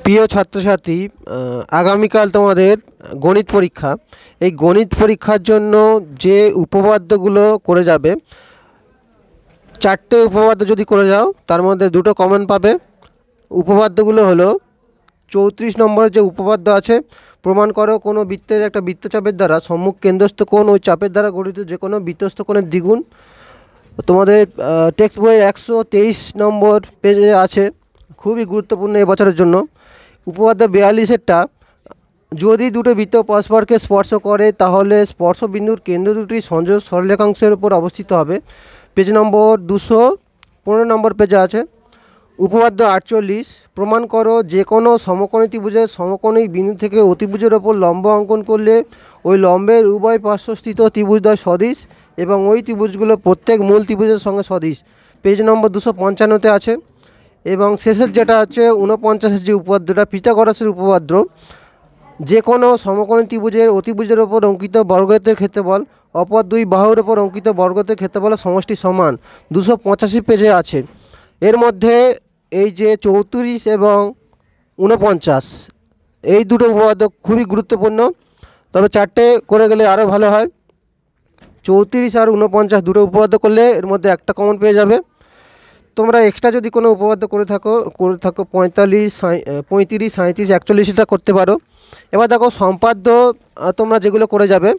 প্রিয় ছাত্রছাত্রী, আগামীকাল তোমাদের গণিত পরীক্ষা। এই গণিত পরীক্ষার জন্য যে উপপাদ্যগুলো করে যাবে, 4টে উপপাদ্য যদি করে যাও তার মধ্যে 2টো কমন পাবে। উপপাদ্যগুলো হলো 34 নম্বরের যে উপপাদ্য আছে, প্রমাণ করো কোনো বৃত্তের একটা বৃত্তচাপের দ্বারা সম্মুখ কেন্দ্রস্থ কোণ ওই চাপের দ্বারা গঠিত যে কোনো বৃত্তস্থ কোণের দ্বিগুণ। তোমাদের টেক্সট বইয়ের 123 নম্বর পেজে আছে, খুবই গুরুত্বপূর্ণ এবছরের জন্য। উপপাদ্য 42-এরটা, যদি দুটো বৃত্ত পরস্পরকে স্পর্শ করে তাহলে স্পর্শবিন্দুর কেন্দ্র দুটি সংযোগ সরলরেখাংশের উপর অবস্থিত হবে। পেজ নম্বর 215 নম্বর পেজে আছে। উপপাদ্য 48, প্রমাণ করো যে কোনো সমকোণী ত্রিভুজের সমকোণী বিন্দু থেকে অতিভুজের ওপর লম্ব অঙ্কন করলে ওই লম্বের উভয় পার্শ্বস্থিত ত্রিভুজদ্বয় সদিশ এবং ওই ত্রিভুজগুলো প্রত্যেক মূল ত্রিভুজের সঙ্গে সদিশ। পেজ নম্বর 255-তে আছে। এবং শেষের যেটা হচ্ছে 49-এর যে উপপাদ্যটা, পিথাগোরাসের উপপাদ্য, যে কোনো সমকোণী ত্রিভুজের অতিভুজের ওপর অঙ্কিত বর্গক্ষেত্রের ক্ষেত্রফল অপর দুই বাহুর ওপর অঙ্কিত বর্গক্ষেত্রের ক্ষেত্রফলের সমষ্টি সমান, 285 পেজে আছে। এর মধ্যে এই যে 34 এবং 49, এই দুটো উপপাদ্য খুবই গুরুত্বপূর্ণ, তবে 4টে করে গেলে আরও ভালো হয়। 34 আর 49 দুটো উপপাদ্য করলে এর মধ্যে একটা কমন পেয়ে যাবে। তোমরা এক্সট্রা যদি কোনো উপপাদ্য করে থাকো 45, 35, 37, 41টা করতে পারো। এবার দেখো সম্পাদ্য, তোমরা যেগুলো করে যাবে,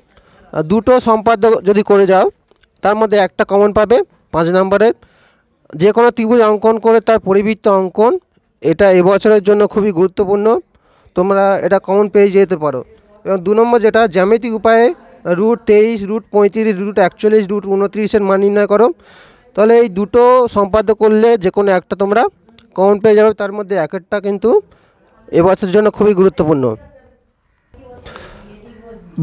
দুটো সম্পাদ্য যদি করে যাও তার মধ্যে একটা কমন পাবে 5 নম্বরে। যে কোনো ত্রিভুজ অঙ্কন করে তার পরিবৃত্ত অঙ্কন, এটা এবছরের জন্য খুবই গুরুত্বপূর্ণ, তোমরা এটা কমন পেয়ে যেতে পারো। এবং 2 নম্বর যেটা, জ্যামিতিক উপায়ে √23, √35, √41, √29-এর মান নির্ণয় করো। তাহলে এই দুটো সম্পাদ্য করলে যে কোনো একটা তোমরা কমন পেয়ে যাবে, তার মধ্যে একটা কিন্তু এবছরের জন্য খুবই গুরুত্বপূর্ণ।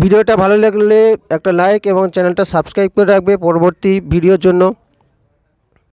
ভিডিওটা ভালো লাগলে একটা লাইক এবং চ্যানেলটা সাবস্ক্রাইব করে রাখবে পরবর্তী ভিডিওর জন্য।